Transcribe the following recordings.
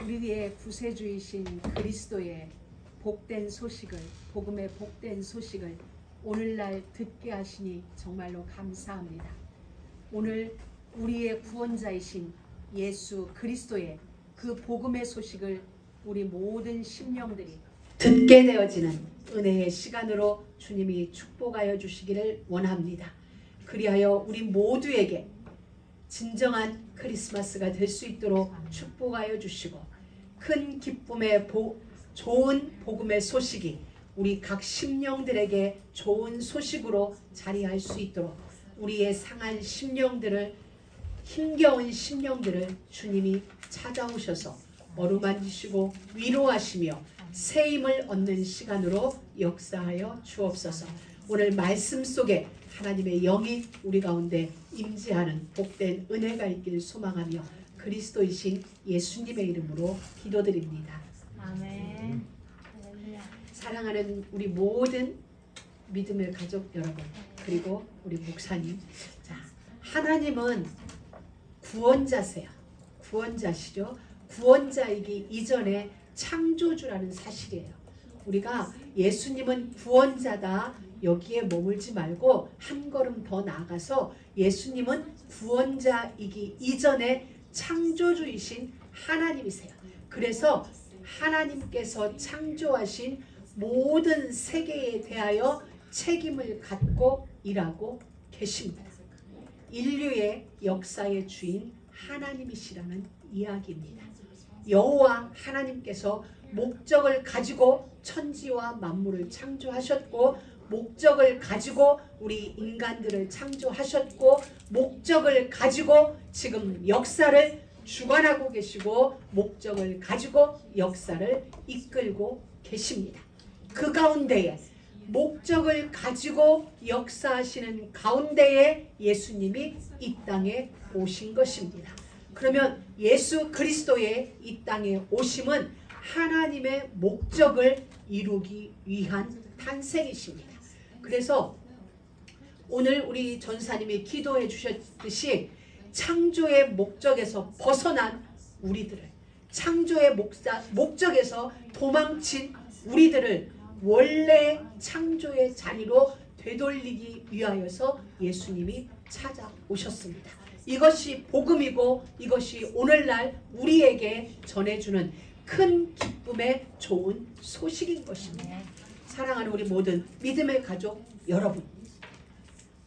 우리의 구세주이신 그리스도의 복된 소식을, 복음의 복된 소식을 오늘날 듣게 하시니 정말로 감사합니다. 오늘 우리의 구원자이신 예수 그리스도의 그 복음의 소식을 우리 모든 심령들이 듣게 되어지는 은혜의 시간으로 주님이 축복하여 주시기를 원합니다. 그리하여 우리 모두에게 진정한 크리스마스가 될 수 있도록 축복하여 주시고, 큰 기쁨의 좋은 복음의 소식이 우리 각 심령들에게 좋은 소식으로 자리할 수 있도록 우리의 상한 심령들을, 힘겨운 심령들을 주님이 찾아오셔서 어루만지시고 위로하시며 새 힘을 얻는 시간으로 역사하여 주옵소서. 오늘 말씀 속에 하나님의 영이 우리 가운데 임재하는 복된 은혜가 있기를 소망하며 그리스도이신 예수님의 이름으로 기도드립니다. 아멘. 사랑하는 우리 모든 믿음의 가족 여러분, 그리고 우리 목사님, 자, 하나님은 구원자세요. 구원자시죠. 구원자이기 이전에 창조주라는 사실이에요. 우리가 예수님은 구원자다 여기에 머물지 말고 한 걸음 더 나아가서 예수님은 구원자이기 이전에 창조주이신 하나님이세요. 그래서 하나님께서 창조하신 모든 세계에 대하여 책임을 갖고 일하고 계십니다. 인류의 역사의 주인 하나님이시라는 이야기입니다. 여호와 하나님께서 목적을 가지고 천지와 만물을 창조하셨고, 목적을 가지고 우리 인간들을 창조하셨고, 목적을 가지고 지금 역사를 주관하고 계시고, 목적을 가지고 역사를 이끌고 계십니다. 그 가운데에 목적을 가지고 역사하시는 가운데에 예수님이 이 땅에 오신 것입니다. 그러면 예수 그리스도의 이 땅에 오심은 하나님의 목적을 이루기 위한 탄생이십니다. 그래서 오늘 우리 전사님이 기도해 주셨듯이 창조의 목적에서 벗어난 우리들을, 창조의 목적에서 도망친 우리들을 원래 창조의 자리로 되돌리기 위하여서 예수님이 찾아오셨습니다. 이것이 복음이고 이것이 오늘날 우리에게 전해주는 큰 기쁨의 좋은 소식인 것입니다. 사랑하는 우리 모든 믿음의 가족 여러분,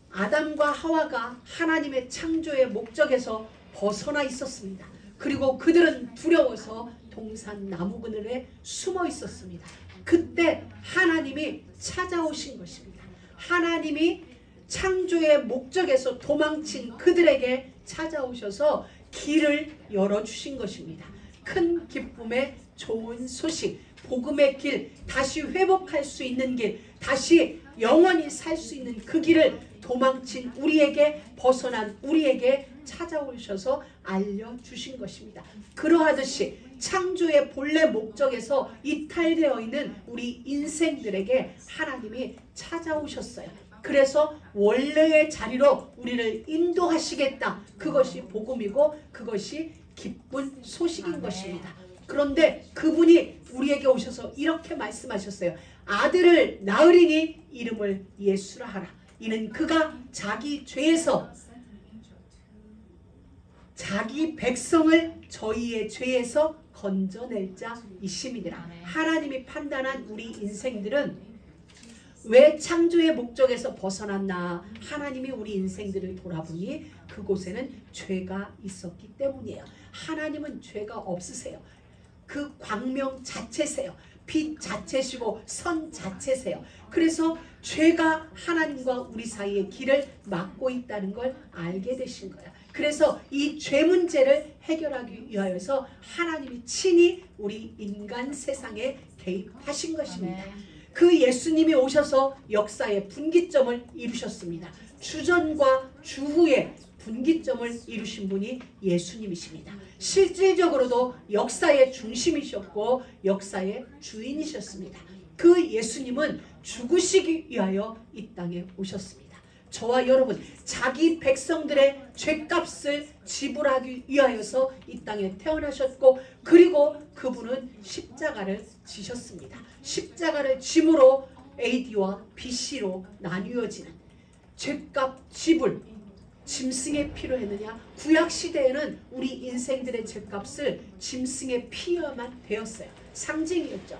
아담과 하와가 하나님의 창조의 목적에서 벗어나 있었습니다. 그리고 그들은 두려워서 동산 나무 그늘에 숨어 있었습니다. 그때 하나님이 찾아오신 것입니다. 하나님이 창조의 목적에서 도망친 그들에게 찾아오셔서 길을 열어주신 것입니다. 큰 기쁨의 좋은 소식, 복음의 길, 다시 회복할 수 있는 길, 다시 영원히 살 수 있는 그 길을 도망친 우리에게, 벗어난 우리에게 찾아오셔서 알려주신 것입니다. 그러하듯이 창조의 본래 목적에서 이탈되어 있는 우리 인생들에게 하나님이 찾아오셨어요. 그래서 원래의 자리로 우리를 인도하시겠다. 그것이 복음이고 그것이 기쁜 소식인 것입니다. 그런데 그분이 우리에게 오셔서 이렇게 말씀하셨어요. 아들을 낳으리니 이름을 예수라 하라. 이는 그가 자기 죄에서 자기 백성을 저희의 죄에서 건져낼 자이심이니라. 하나님이 판단한 우리 인생들은 왜 창조의 목적에서 벗어났나? 하나님이 우리 인생들을 돌아보니 그곳에는 죄가 있었기 때문이에요. 하나님은 죄가 없으세요. 그 광명 자체세요. 빛 자체시고 선 자체세요. 그래서 죄가 하나님과 우리 사이의 길을 막고 있다는 걸 알게 되신 거예요. 그래서 이 죄 문제를 해결하기 위하여서 하나님이 친히 우리 인간 세상에 개입하신 것입니다. 그 예수님이 오셔서 역사의 분기점을 이루셨습니다. 주전과 주후의 분기점을 이루신 분이 예수님이십니다. 실질적으로도 역사의 중심이셨고 역사의 주인이셨습니다. 그 예수님은 죽으시기 위하여 이 땅에 오셨습니다. 저와 여러분 자기 백성들의 죄값을 지불하기 위하여서 이 땅에 태어나셨고 그리고 그분은 십자가를 지셨습니다. 십자가를 짐으로 AD와 BC로 나뉘어지는 죄값 지불 짐승의 피로 했느냐? 구약시대에는 우리 인생들의 죄값을 짐승의 피여만 되었어요. 상징이었죠.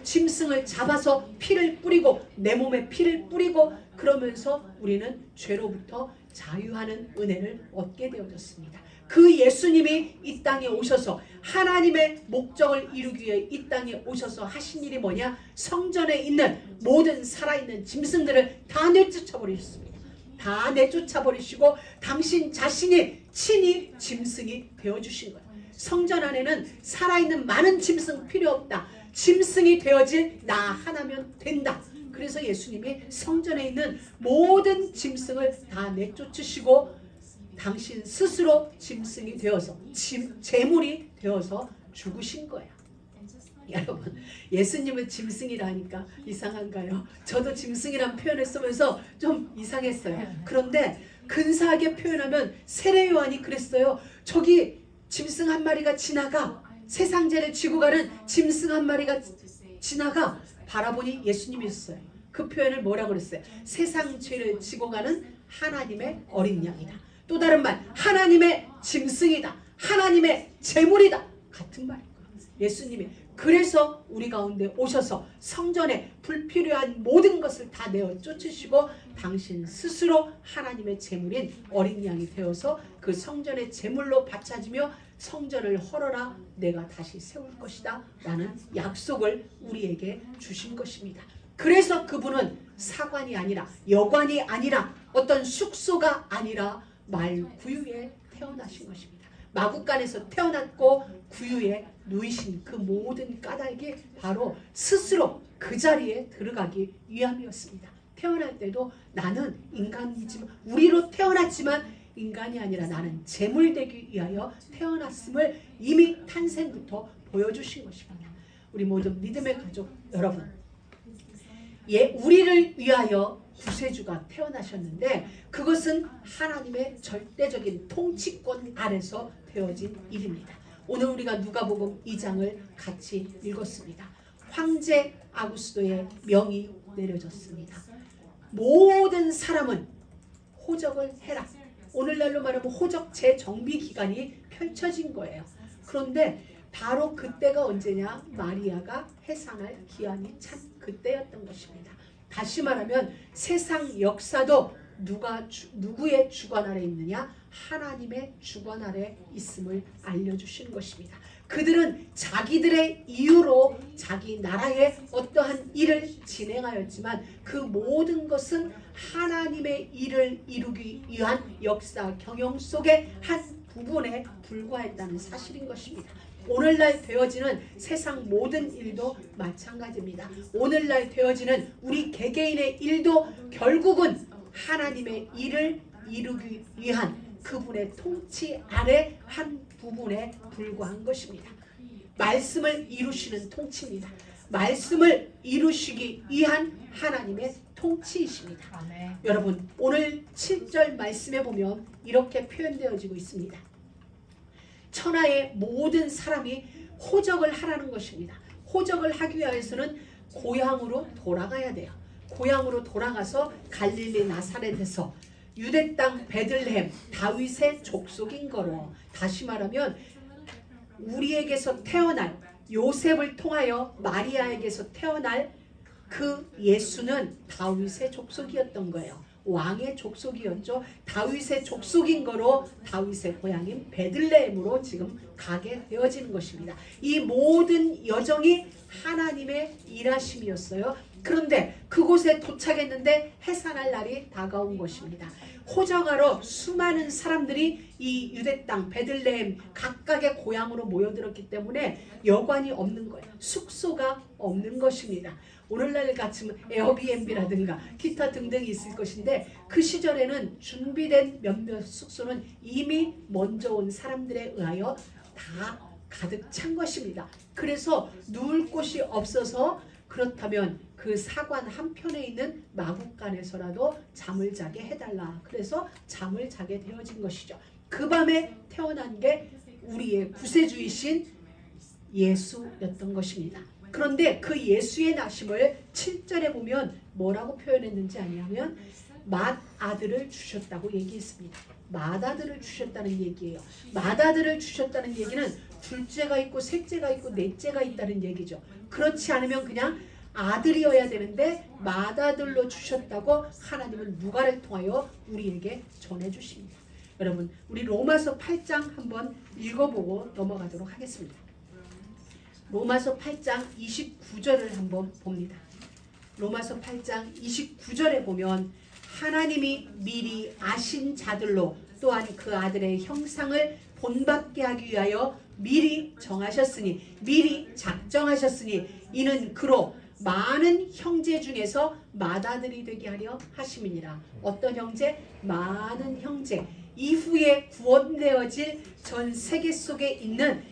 짐승을 잡아서 피를 뿌리고 내 몸에 피를 뿌리고 그러면서 우리는 죄로부터 자유하는 은혜를 얻게 되어졌습니다. 그 예수님이 이 땅에 오셔서 하나님의 목적을 이루기 위해 이 땅에 오셔서 하신 일이 뭐냐? 성전에 있는 모든 살아있는 짐승들을 다 내쫓아버리셨습니다. 다 내쫓아버리시고 당신 자신이 친히 짐승이 되어주신 거예요. 성전 안에는 살아있는 많은 짐승 필요 없다. 짐승이 되어질 나 하나면 된다. 그래서 예수님이 성전에 있는 모든 짐승을 다 내쫓으시고 당신 스스로 짐승이 되어서 제물이 되어서 죽으신 거예요. 여러분 예수님은 짐승이라니까 이상한가요? 저도 짐승이란 표현을 쓰면서 좀 이상했어요. 그런데 근사하게 표현하면 세례 요한이 그랬어요. 저기 짐승 한 마리가 지나가 세상 죄를 지고 가는 짐승 한 마리가 지나가 바라보니 예수님이었어요. 그 표현을 뭐라고 그랬어요? 세상 죄를 지고 가는 하나님의 어린 양이다. 또 다른 말 하나님의 짐승이다. 하나님의 제물이다. 같은 말이에요. 예수님이 그래서 우리 가운데 오셔서 성전에 불필요한 모든 것을 다 내어 쫓으시고 당신 스스로 하나님의 제물인 어린 양이 되어서 그 성전의 제물로 바쳐지며 성전을 헐어라 내가 다시 세울 것이다 라는 약속을 우리에게 주신 것입니다. 그래서 그분은 사관이 아니라 여관이 아니라 어떤 숙소가 아니라 말구유에 태어나신 것입니다. 마구간에서 태어났고 구유에 누이신 그 모든 까닭이 바로 스스로 그 자리에 들어가기 위함이었습니다. 태어날 때도 나는 인간이지만 우리로 태어났지만 인간이 아니라 나는 제물되기 위하여 태어났음을 이미 탄생부터 보여주신 것입니다. 우리 모든 믿음의 가족 여러분, 우리를 위하여 구세주가 태어나셨는데 그것은 하나님의 절대적인 통치권 아래서 되어진 일입니다. 오늘 우리가 누가복음 2장을 같이 읽었습니다. 황제 아구스도의 명이 내려졌습니다. 모든 사람은 호적을 해라. 오늘날로 말하면 호적 재정비 기간이 펼쳐진 거예요. 그런데 바로 그때가 언제냐? 마리아가 해산할 기한이 찬 그때였던 것입니다. 다시 말하면 세상 역사도 누구의 주관 아래 있느냐? 하나님의 주관 아래 있음을 알려주시는 것입니다. 그들은 자기들의 이유로 자기 나라에 어떠한 일을 진행하였지만 그 모든 것은 하나님의 일을 이루기 위한 역사 경영 속의 한 부분에 불과했다는 사실인 것입니다. 오늘날 되어지는 세상 모든 일도 마찬가지입니다. 오늘날 되어지는 우리 개개인의 일도 결국은 하나님의 일을 이루기 위한 그분의 통치 아래 한 부분에 불과한 것입니다. 말씀을 이루시는 통치입니다. 말씀을 이루시기 위한 하나님의 통치이십니다. 아멘. 여러분 오늘 7절 말씀에 보면 이렇게 표현되어지고 있습니다. 천하의 모든 사람이 호적을 하라는 것입니다. 호적을 하기 위해서는 고향으로 돌아가야 돼요. 고향으로 돌아가서 갈릴리 나사렛에서 유대 땅 베들레헴 다윗의 족속인 거로 다시 말하면 우리에게서 태어날 요셉을 통하여 마리아에게서 태어날 그 예수는 다윗의 족속이었던 거예요. 왕의 족속이었죠. 다윗의 족속인 거로 다윗의 고향인 베들레헴으로 지금 가게 되어지는 것입니다. 이 모든 여정이 하나님의 일하심이었어요. 그런데 그곳에 도착했는데 해산할 날이 다가온 것입니다. 호적하러 수많은 사람들이 이 유대 땅 베들레헴 각각의 고향으로 모여들었기 때문에 여관이 없는 거예요. 숙소가 없는 것입니다. 오늘날 같으면 에어비앤비라든가 기타 등등이 있을 것인데 그 시절에는 준비된 몇몇 숙소는 이미 먼저 온 사람들에 의하여 다 가득 찬 것입니다. 그래서 누울 곳이 없어서 그렇다면 그 사관 한편에 있는 마국간에서라도 잠을 자게 해달라. 그래서 잠을 자게 되어진 것이죠. 그 밤에 태어난 게 우리의 구세주이신 예수였던 것입니다. 그런데 그 예수의 나심을 7절에 보면 뭐라고 표현했는지 아니하면 맏아들을 주셨다고 얘기했습니다. 맏아들을 주셨다는 얘기예요. 맏아들을 주셨다는 얘기는 둘째가 있고 셋째가 있고 넷째가 있다는 얘기죠. 그렇지 않으면 그냥 아들이어야 되는데 맏아들로 주셨다고 하나님은 누가를 통하여 우리에게 전해주십니다. 여러분, 우리 로마서 8장 한번 읽어보고 넘어가도록 하겠습니다. 로마서 8장 29절을 한번 봅니다. 로마서 8장 29절에 보면 하나님이 미리 아신 자들로 또한 그 아들의 형상을 본받게 하기 위하여 미리 정하셨으니 미리 작정하셨으니 이는 그로 많은 형제 중에서 맏아들이 되게 하려 하심이니라. 어떤 형제? 많은 형제. 이후에 구원되어질 전 세계 속에 있는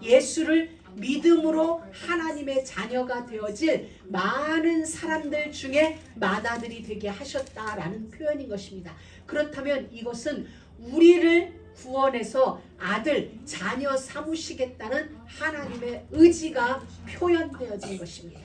예수를 믿음으로 하나님의 자녀가 되어질 많은 사람들 중에 맏아들이 되게 하셨다라는 표현인 것입니다. 그렇다면 이것은 우리를 구원해서 아들, 자녀 삼으시겠다는 하나님의 의지가 표현되어진 것입니다.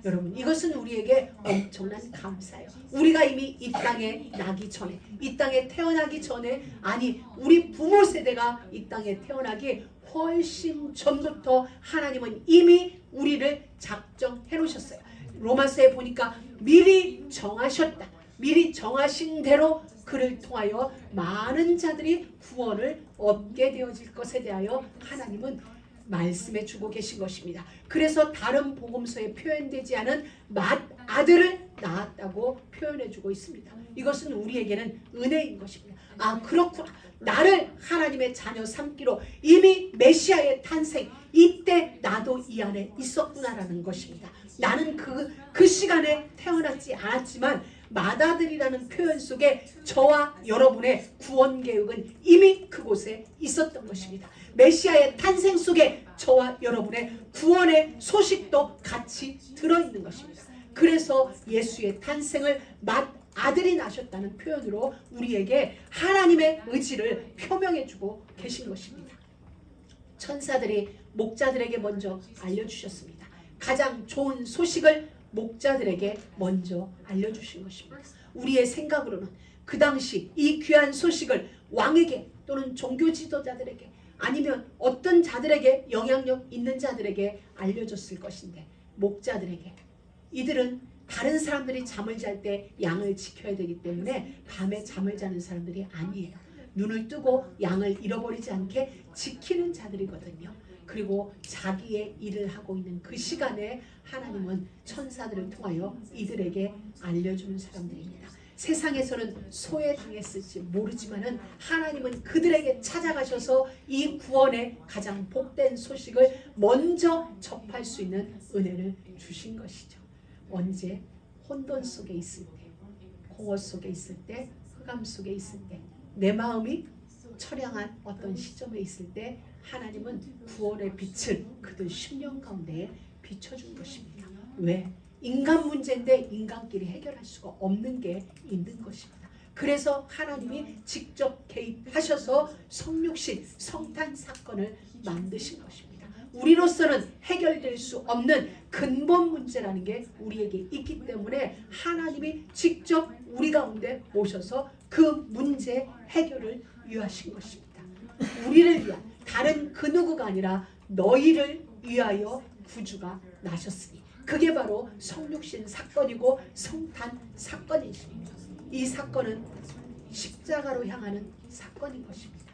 여러분, 이것은 우리에게 엄청난 감사예요. 우리가 이미 이 땅에 나기 전에, 이 땅에 태어나기 전에, 아니 우리 부모 세대가 이 땅에 태어나기 훨씬 전부터 하나님은 이미 우리를 작정해 놓으셨어요. 로마서에 보니까 미리 정하셨다. 미리 정하신 대로 그를 통하여 많은 자들이 구원을 얻게 되어질 것에 대하여 하나님은 말씀해 주고 계신 것입니다. 그래서 다른 복음서에 표현되지 않은 맏아들을 낳았다고 표현해 주고 있습니다. 이것은 우리에게는 은혜인 것입니다. 아, 그렇구나. 나를 하나님의 자녀 삼기로 이미 메시아의 탄생, 이때 나도 이 안에 있었구나라는 것입니다. 나는 그 시간에 태어났지 않았지만 맏아들이라는 표현 속에 저와 여러분의 구원 계획은 이미 그곳에 있었던 것입니다. 메시아의 탄생 속에 저와 여러분의 구원의 소식도 같이 들어있는 것입니다. 그래서 예수의 탄생을 맏아들이 나셨다는 표현으로 우리에게 하나님의 의지를 표명해주고 계신 것입니다. 천사들이 목자들에게 먼저 알려주셨습니다. 가장 좋은 소식을 목자들에게 먼저 알려주신 것입니다. 우리의 생각으로는 그 당시 이 귀한 소식을 왕에게 또는 종교 지도자들에게 아니면 어떤 자들에게 영향력 있는 자들에게 알려줬을 것인데 목자들에게, 이들은 다른 사람들이 잠을 잘 때 양을 지켜야 되기 때문에 밤에 잠을 자는 사람들이 아니에요. 눈을 뜨고 양을 잃어버리지 않게 지키는 자들이거든요. 그리고 자기의 일을 하고 있는 그 시간에 하나님은 천사들을 통하여 이들에게 알려주는 사람들입니다. 세상에서는 소외당했을지 모르지만은 하나님은 그들에게 찾아가셔서 이 구원의 가장 복된 소식을 먼저 접할 수 있는 은혜를 주신 것이죠. 언제? 혼돈 속에 있을 때, 공허 속에 있을 때, 흑암 속에 있을 때, 내 마음이 처량한 어떤 시점에 있을 때 하나님은 구원의 빛을 그들 심령 가운데에 비춰준 것입니다. 왜? 인간 문제인데 인간끼리 해결할 수가 없는 게 있는 것입니다. 그래서 하나님이 직접 개입하셔서 성육신, 성탄 사건을 만드신 것입니다. 우리로서는 해결될 수 없는 근본 문제라는 게 우리에게 있기 때문에 하나님이 직접 우리 가운데 오셔서 그 문제 해결을 위하신 것입니다. 우리를 위한, 다른 그 누구가 아니라 너희를 위하여 구주가 나셨으니 그게 바로 성육신 사건이고 성탄 사건이십니다. 이 사건은 십자가로 향하는 사건인 것입니다.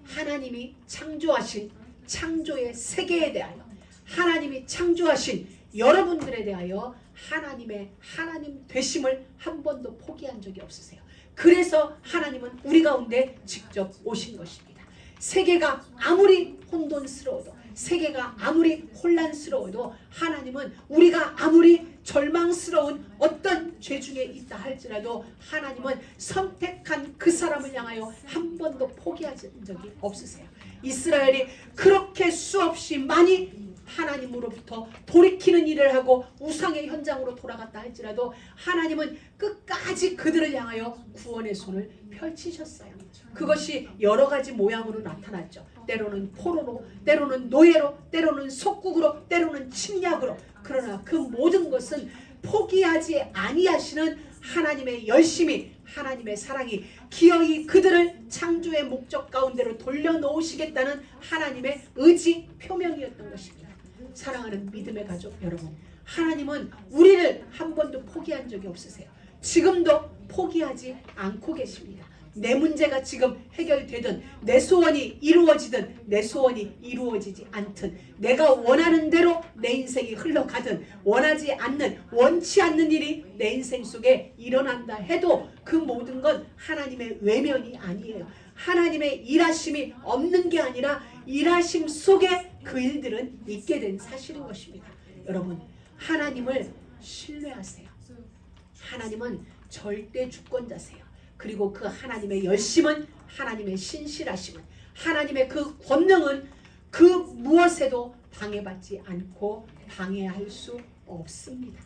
하나님이 창조하신 창조의 세계에 대하여, 하나님이 창조하신 여러분들에 대하여 하나님의 하나님 되심을 한 번도 포기한 적이 없으세요. 그래서 하나님은 우리 가운데 직접 오신 것입니다. 세계가 아무리 혼돈스러워도, 세계가 아무리 혼란스러워도 하나님은 우리가 아무리 절망스러운 어떤 죄 중에 있다 할지라도 하나님은 선택한 그 사람을 향하여 한 번도 포기하신 적이 없으세요. 이스라엘이 그렇게 수없이 많이 하나님으로부터 돌이키는 일을 하고 우상의 현장으로 돌아갔다 할지라도 하나님은 끝까지 그들을 향하여 구원의 손을 펼치셨어요. 그것이 여러 가지 모양으로 나타났죠. 때로는 포로로, 때로는 노예로, 때로는 속국으로, 때로는 침략으로. 그러나 그 모든 것은 포기하지 아니하시는 하나님의 열심이, 하나님의 사랑이 기어이 그들을 창조의 목적 가운데로 돌려놓으시겠다는 하나님의 의지 표명이었던 것입니다. 사랑하는 믿음의 가족 여러분, 하나님은 우리를 한 번도 포기한 적이 없으세요. 지금도 포기하지 않고 계십니다. 내 문제가 지금 해결되든 내 소원이 이루어지든 내 소원이 이루어지지 않든 내가 원하는 대로 내 인생이 흘러가든 원하지 않는 원치 않는 일이 내 인생 속에 일어난다 해도 그 모든 건 하나님의 외면이 아니에요. 하나님의 일하심이 없는 게 아니라 일하심 속에 그 일들은 있게 된 사실인 것입니다. 여러분, 하나님을 신뢰하세요. 하나님은 절대 주권자세요. 그리고 그 하나님의 열심은, 하나님의 신실하심은, 하나님의 그 권능은 그 무엇에도 방해받지 않고 방해할 수 없습니다.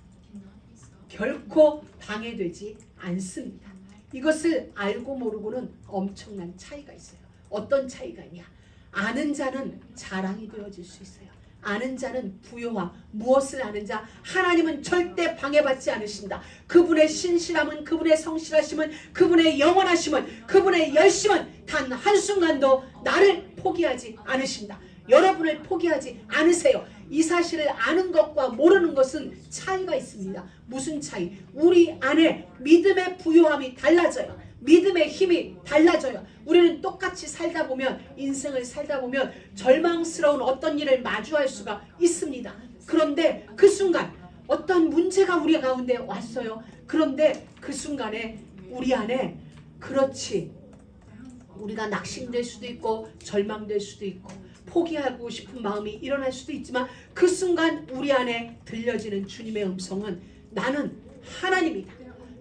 결코 방해되지 않습니다. 이것을 알고 모르고는 엄청난 차이가 있어요. 어떤 차이가 있냐? 아는 자는 자랑이 되어질 수 있어요. 아는 자는 부요와 무엇을 아는 자, 하나님은 절대 방해받지 않으신다. 그분의 신실함은, 그분의 성실하심은, 그분의 영원하심은, 그분의 열심은 단 한순간도 나를 포기하지 않으신다. 여러분을 포기하지 않으세요. 이 사실을 아는 것과 모르는 것은 차이가 있습니다. 무슨 차이? 우리 안에 믿음의 부요함이 달라져요. 믿음의 힘이 달라져요. 우리는 똑같이 살다 보면, 인생을 살다 보면 절망스러운 어떤 일을 마주할 수가 있습니다. 그런데 그 순간 어떤 문제가 우리 가운데 왔어요. 그런데 그 순간에 우리 안에, 그렇지, 우리가 낙심될 수도 있고 절망될 수도 있고 포기하고 싶은 마음이 일어날 수도 있지만 그 순간 우리 안에 들려지는 주님의 음성은 나는 하나님이다.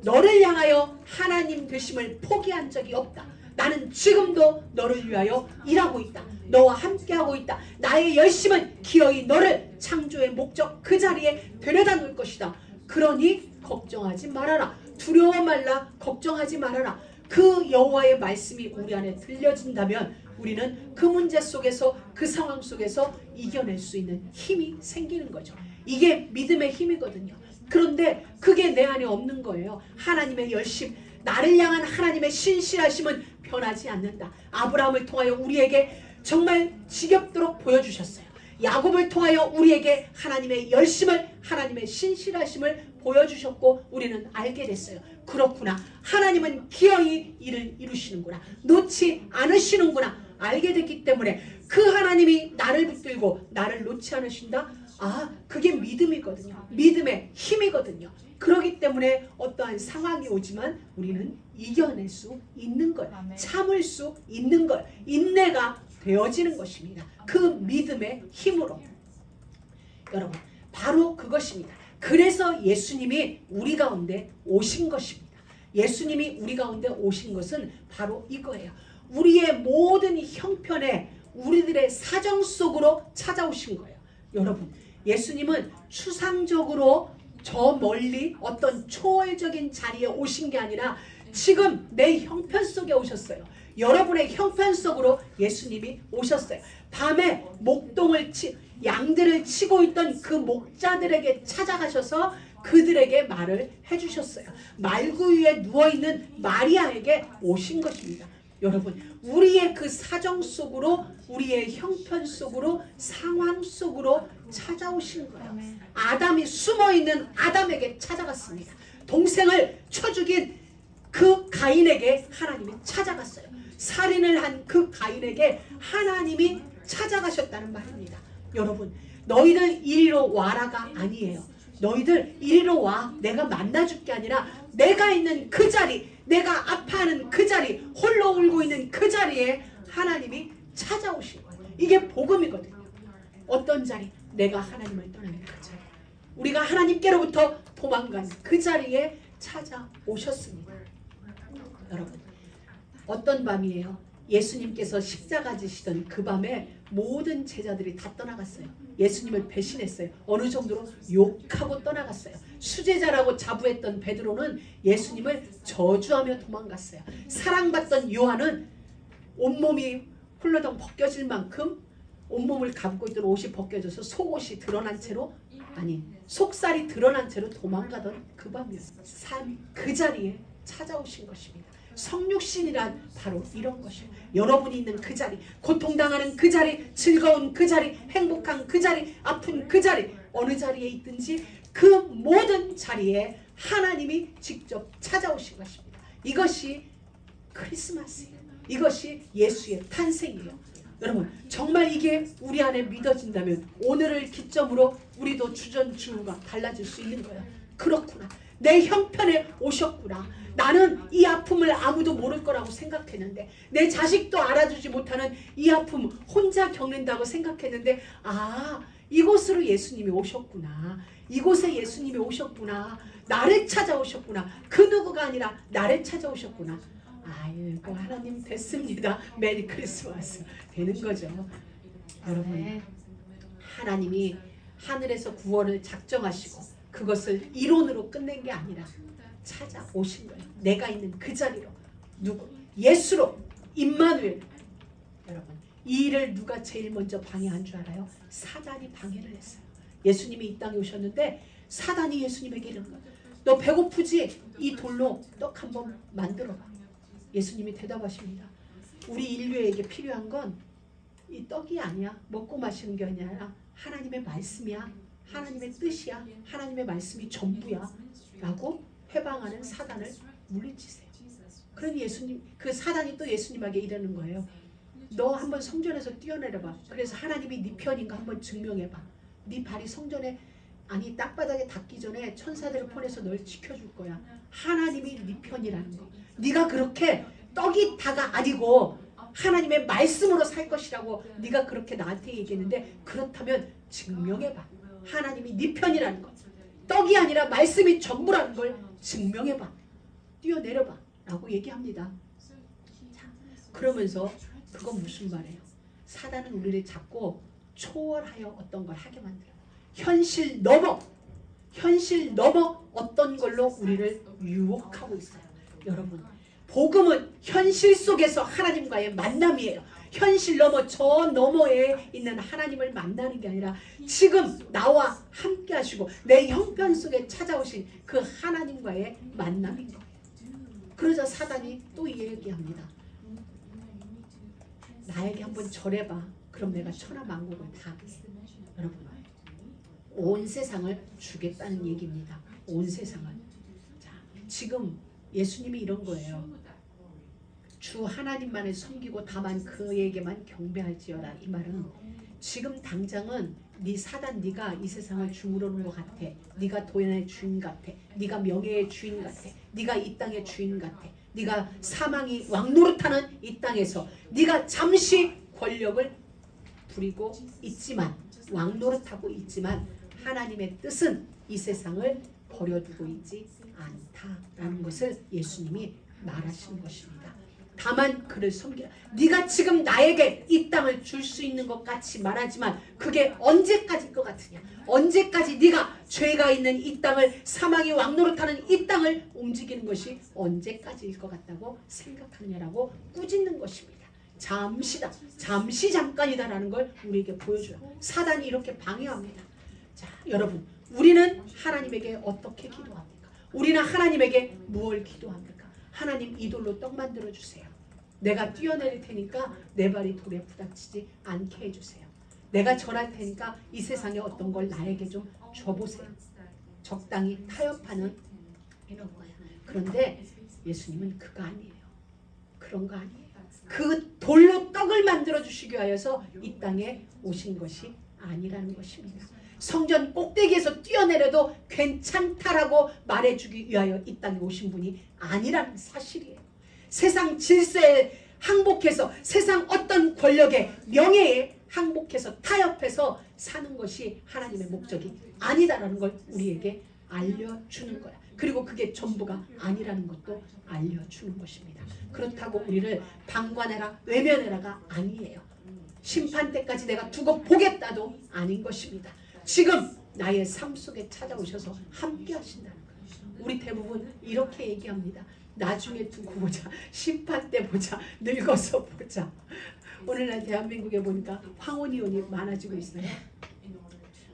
너를 향하여 하나님 되심을 포기한 적이 없다. 나는 지금도 너를 위하여 일하고 있다. 너와 함께하고 있다. 나의 열심은 기어이 너를 창조의 목적 그 자리에 데려다 놓을 것이다. 그러니 걱정하지 말아라. 두려워 말라. 걱정하지 말아라. 그 여호와의 말씀이 우리 안에 들려진다면 우리는 그 문제 속에서, 그 상황 속에서 이겨낼 수 있는 힘이 생기는 거죠. 이게 믿음의 힘이거든요. 그런데 그게 내 안에 없는 거예요. 하나님의 열심, 나를 향한 하나님의 신실하심은 변하지 않는다. 아브라함을 통하여 우리에게 정말 지겹도록 보여주셨어요. 야곱을 통하여 우리에게 하나님의 열심을, 하나님의 신실하심을 보여주셨고 우리는 알게 됐어요. 그렇구나. 하나님은 기어이 일을 이루시는구나. 놓지 않으시는구나. 알게 됐기 때문에 그 하나님이 나를 붙들고 나를 놓지 않으신다. 아, 그게 믿음이거든요. 믿음의 힘이거든요. 그렇기 때문에 어떠한 상황이 오지만 우리는 이겨낼 수 있는 걸, 참을 수 있는 걸, 인내가 되어지는 것입니다. 그 믿음의 힘으로. 여러분, 바로 그것입니다. 그래서 예수님이 우리 가운데 오신 것입니다. 예수님이 우리 가운데 오신 것은 바로 이거예요. 우리의 모든 형편에, 우리들의 사정 속으로 찾아오신 거예요. 여러분, 예수님은 추상적으로 저 멀리 어떤 초월적인 자리에 오신 게 아니라 지금 내 형편 속에 오셨어요. 여러분의 형편 속으로 예수님이 오셨어요. 밤에 양들을 치고 있던 그 목자들에게 찾아가셔서 그들에게 말을 해주셨어요. 말구 위에 누워있는 마리아에게 오신 것입니다. 여러분, 우리의 그 사정 속으로, 우리의 형편 속으로, 상황 속으로 찾아오신 거예요. 아담이 숨어있는 아담에게 찾아갔습니다. 동생을 쳐 죽인 그 가인에게 하나님이 찾아갔어요. 살인을 한 그 가인에게 하나님이 찾아가셨다는 말입니다. 여러분, 너희들 이리로 와라가 아니에요. 너희들 이리로 와, 내가 만나줄 게 아니라 내가 있는 그 자리, 내가 아파하는 그 자리, 홀로 울고 있는 그 자리에 하나님이 찾아오신 거예요. 이게 복음이거든요. 어떤 자리? 내가 하나님을 떠나는 그 자리, 우리가 하나님께로부터 도망간 그 자리에 찾아오셨습니다. 여러분, 어떤 밤이에요? 예수님께서 십자가 지시던 그 밤에 모든 제자들이 다 떠나갔어요. 예수님을 배신했어요. 어느 정도로 욕하고 떠나갔어요. 수제자라고 자부했던 베드로는 예수님을 저주하며 도망갔어요. 사랑받던 요한은 온몸이 훌러덩 벗겨질 만큼 온몸을 감고 있던 옷이 벗겨져서 속옷이 드러난 채로, 아니 속살이 드러난 채로 도망가던 그 밤이었어요. 삶 그 자리에 찾아오신 것입니다. 성육신이란 바로 이런 것이에요. 여러분이 있는 그 자리, 고통당하는 그 자리, 즐거운 그 자리, 행복한 그 자리, 아픈 그 자리, 어느 자리에 있든지 그 모든 자리에 하나님이 직접 찾아오신 것입니다. 이것이 크리스마스예요. 이것이 예수의 탄생이에요. 여러분, 정말 이게 우리 안에 믿어진다면 오늘을 기점으로 우리도 주전주가 달라질 수 있는 거예요. 그렇구나. 내 형편에 오셨구나. 나는 이 아픔을 아무도 모를 거라고 생각했는데, 내 자식도 알아주지 못하는 이 아픔 혼자 겪는다고 생각했는데, 아, 이곳으로 예수님이 오셨구나. 이곳에 예수님이 오셨구나. 나를 찾아오셨구나. 그 누구가 아니라 나를 찾아오셨구나. 아이고, 하나님 됐습니다. 메리 크리스마스 되는 거죠. 여러분, 하나님이 하늘에서 구원을 작정하시고 그것을 이론으로 끝낸 게 아니라 찾아오신 거예요. 내가 있는 그 자리로, 누구? 예수로, 임마누엘. 여러분, 이 일을 누가 제일 먼저 방해한 줄 알아요? 사단이 방해를 했어요. 예수님이 이 땅에 오셨는데 사단이 예수님에게 이러는 거예요. 너 배고프지? 이 돌로 떡 한번 만들어봐. 예수님이 대답하십니다. 우리 인류에게 필요한 건 이 떡이 아니야. 먹고 마시는 게 아니라 하나님의 말씀이야. 하나님의 뜻이야. 하나님의 말씀이 전부야. 라고 해방하는 사단을 물리치세요. 그러니 예수님, 그 사단이 또 예수님에게 이러는 거예요. 너 한번 성전에서 뛰어내려봐. 그래서 하나님이 네 편인가 한번 증명해봐. 네 발이 성전에, 아니 땅바닥에 닿기 전에 천사들을 보내서 널 지켜줄 거야. 하나님이 네 편이라는 거. 네가 그렇게 떡이 다가 아니고 하나님의 말씀으로 살 것이라고 네가 그렇게 나한테 얘기했는데, 그렇다면 증명해봐. 하나님이 네 편이라는 거. 떡이 아니라 말씀이 전부라는 걸 증명해봐. 뛰어내려봐. 라고 얘기합니다. 자, 그러면서 그건 무슨 말이에요? 사단은 우리를 자꾸 초월하여 어떤 걸 하게 만들어요. 현실 넘어 어떤 걸로 우리를 유혹하고 있어요. 여러분, 복음은 현실 속에서 하나님과의 만남이에요. 현실 넘어 저 너머에 있는 하나님을 만나는 게 아니라 지금 나와 함께 하시고 내 형편 속에 찾아오신 그 하나님과의 만남인 거예요. 그러자 사단이 또 이 얘기합니다. 나에게 한번 절해봐. 그럼 내가 천하만국을 다 하겠어. 여러분, 온 세상을 주겠다는 얘기입니다. 온 세상을. 자, 지금 예수님이 이런 거예요. 주 하나님만을 섬기고 다만 그에게만 경배할지어라. 이 말은 지금 당장은 네 사단, 네가 이 세상을 주무르는 것 같아. 네가 돈의 주인 같아. 네가 명예의 주인 같아. 네가 이 땅의 주인 같아. 네가 사망이 왕노릇하는 이 땅에서 네가 잠시 권력을 부리고 있지만, 왕노릇하고 있지만 하나님의 뜻은 이 세상을 버려두고 있지 않다라는 것을 예수님이 말하시는 것입니다. 다만 그를 섬기라. 네가 지금 나에게 이 땅을 줄 수 있는 것 같이 말하지만 그게 언제까지일 것 같으냐? 언제까지 네가 죄가 있는 이 땅을, 사망이 왕노릇하는 이 땅을 움직이는 것이 언제까지일 것 같다고 생각하느냐라고 꾸짖는 것입니다. 잠시다. 잠시 잠깐이다라는 걸 우리에게 보여줘요. 사단이 이렇게 방해합니다. 자, 여러분, 우리는 하나님에게 어떻게 기도합니까? 우리는 하나님에게 무엇을 기도합니까? 하나님, 이 돌로 떡 만들어 주세요. 내가 뛰어내릴 테니까 내 발이 돌에 부닥치지 않게 해주세요. 내가 절할 테니까 이 세상에 어떤 걸 나에게 좀 줘보세요. 적당히 타협하는 이런 거야. 그런데 예수님은 그거 아니에요. 그런 거 아니에요. 그 돌로 떡을 만들어 주시기 위하여서 이 땅에 오신 것이 아니라는 것입니다. 성전 꼭대기에서 뛰어내려도 괜찮다라고 말해주기 위하여 이 땅에 오신 분이 아니라는 사실이에요. 세상 질서에 항복해서, 세상 어떤 권력에, 명예에 항복해서 타협해서 사는 것이 하나님의 목적이 아니다라는 걸 우리에게 알려주는 거야. 그리고 그게 전부가 아니라는 것도 알려주는 것입니다. 그렇다고 우리를 방관해라 외면해라가 아니에요. 심판 때까지 내가 두고 보겠다도 아닌 것입니다. 지금 나의 삶 속에 찾아오셔서 함께 하신다는 거예요. 우리 대부분 이렇게 얘기합니다. 나중에 두고 보자. 심판 때 보자. 늙어서 보자. 오늘날 대한민국에 보니까 황혼이혼이 많아지고 있어요.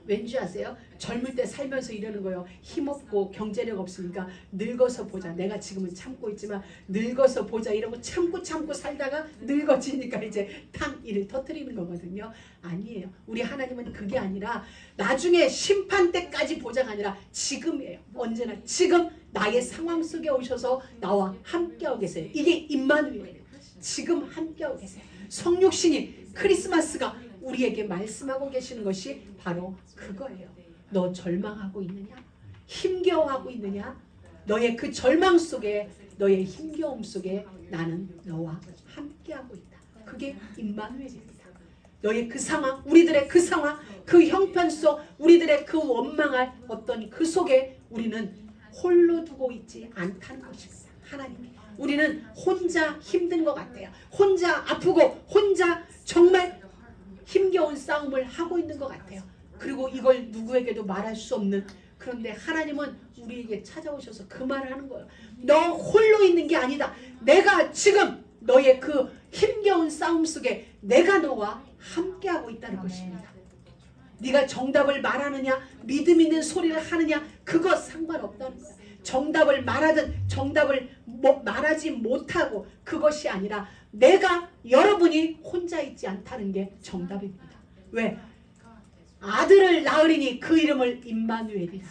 왠지 아세요? 젊을 때 살면서 이러는 거예요. 힘없고 경제력 없으니까 늙어서 보자. 내가 지금은 참고 있지만 늙어서 보자 이러고 참고 살다가 늙어지니까 이제 탕 일을 터뜨리는 거거든요. 아니에요. 우리 하나님은 그게 아니라 나중에 심판 때까지 보자가 아니라 지금이에요. 언제나 지금 나의 상황 속에 오셔서 나와 함께하고 계세요. 이게 임마누엘이에요. 지금 함께하고 계세요. 성육신이 크리스마스가 우리에게 말씀하고 계시는 것이 바로 그거예요. 너 절망하고 있느냐? 힘겨워하고 있느냐? 너의 그 절망 속에, 너의 힘겨움 속에 나는 너와 함께하고 있다. 그게 임마누엘입니다. 너의 그 상황, 우리들의 그 상황, 그 형편 속, 우리들의 그 원망할 어떤 그 속에 우리는 홀로 두고 있지 않다는 것입니다. 하나님이. 우리는 혼자 힘든 것 같아요. 혼자 아프고 혼자 정말 힘겨운 싸움을 하고 있는 것 같아요. 그리고 이걸 누구에게도 말할 수 없는, 그런데 하나님은 우리에게 찾아오셔서 그 말을 하는 거예요. 너 홀로 있는 게 아니다. 내가 지금 너의 그 힘겨운 싸움 속에 내가 너와 함께하고 있다는 것입니다. 네가 정답을 말하느냐 믿음 있는 소리를 하느냐 그거 상관없다는 거야. 정답을 말하든 정답을 말하지 못하고 그것이 아니라 내가 여러분이 혼자 있지 않다는 게 정답입니다. 왜? 아들을 낳으리니 그 이름을 임마누엘이라.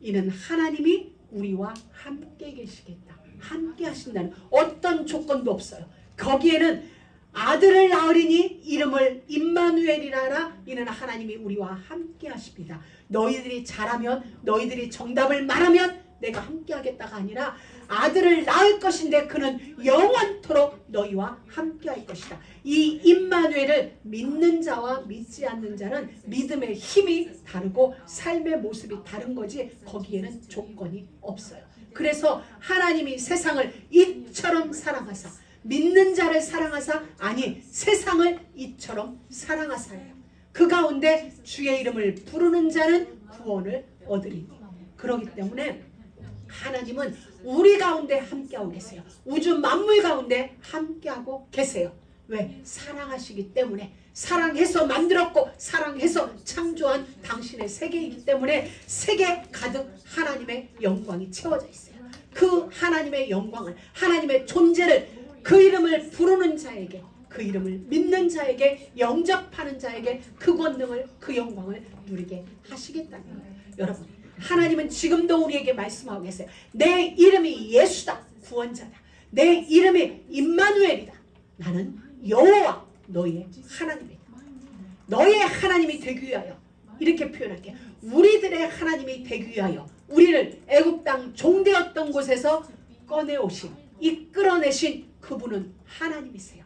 이는 하나님이 우리와 함께 계시겠다. 함께 하신다는 어떤 조건도 없어요. 거기에는 아들을 낳으리니 이름을 임마누엘이라. 이는 하나님이 우리와 함께 하십니다. 너희들이 잘하면, 너희들이 정답을 말하면 내가 함께 하겠다가 아니라 아들을 낳을 것인데 그는 영원토록 너희와 함께 할 것이다. 이 임마누엘을 믿는 자와 믿지 않는 자는 믿음의 힘이 다르고 삶의 모습이 다른 거지 거기에는 조건이 없어요. 그래서 하나님이 세상을 이처럼 사랑하사, 믿는 자를 사랑하사, 아니 세상을 이처럼 사랑하사예요. 그 가운데 주의 이름을 부르는 자는 구원을 얻으리니. 그렇기 때문에 하나님은 우리 가운데 함께하고 계세요. 우주 만물 가운데 함께하고 계세요. 왜? 사랑하시기 때문에. 사랑해서 만들었고 사랑해서 창조한 당신의 세계이기 때문에 세계 가득 하나님의 영광이 채워져 있어요. 그 하나님의 영광을, 하나님의 존재를, 그 이름을 부르는 자에게, 그 이름을 믿는 자에게, 영접하는 자에게 그 권능을, 그 영광을 누리게 하시겠다는 거예요. 여러분, 하나님은 지금도 우리에게 말씀하고 계세요. 내 이름이 예수다. 구원자다. 내 이름이 임마누엘이다. 나는 여호와 너의 하나님이다. 너의 하나님이 되기 위하여, 이렇게 표현할게요. 우리들의 하나님이 되기 위하여 우리를 애굽 땅 종되었던 곳에서 꺼내오신, 이끌어내신 그분은 하나님이세요.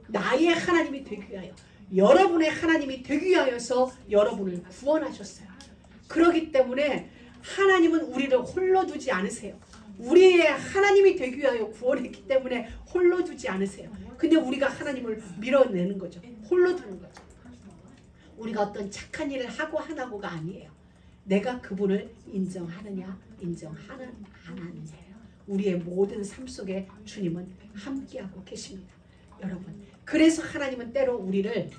나의 하나님이 되기 위하여, 여러분의 하나님이 되기 위하여서 여러분을 구원하셨어요. 그렇기 때문에 하나님은 우리를 홀로 두지 않으세요. 우리의 하나님이 되기 위하여 구원했기 때문에 홀로 두지 않으세요. 근데 우리가 하나님을 밀어내는 거죠. 홀로 두는 거죠. 우리가 어떤 착한 일을 하고 안 하고가 아니에요. 내가 그분을 인정하느냐 인정하는 안 하느냐예요. 우리의 모든 삶 속에 주님은 함께하고 계십니다. 여러분, 그래서 하나님은 때로 우리를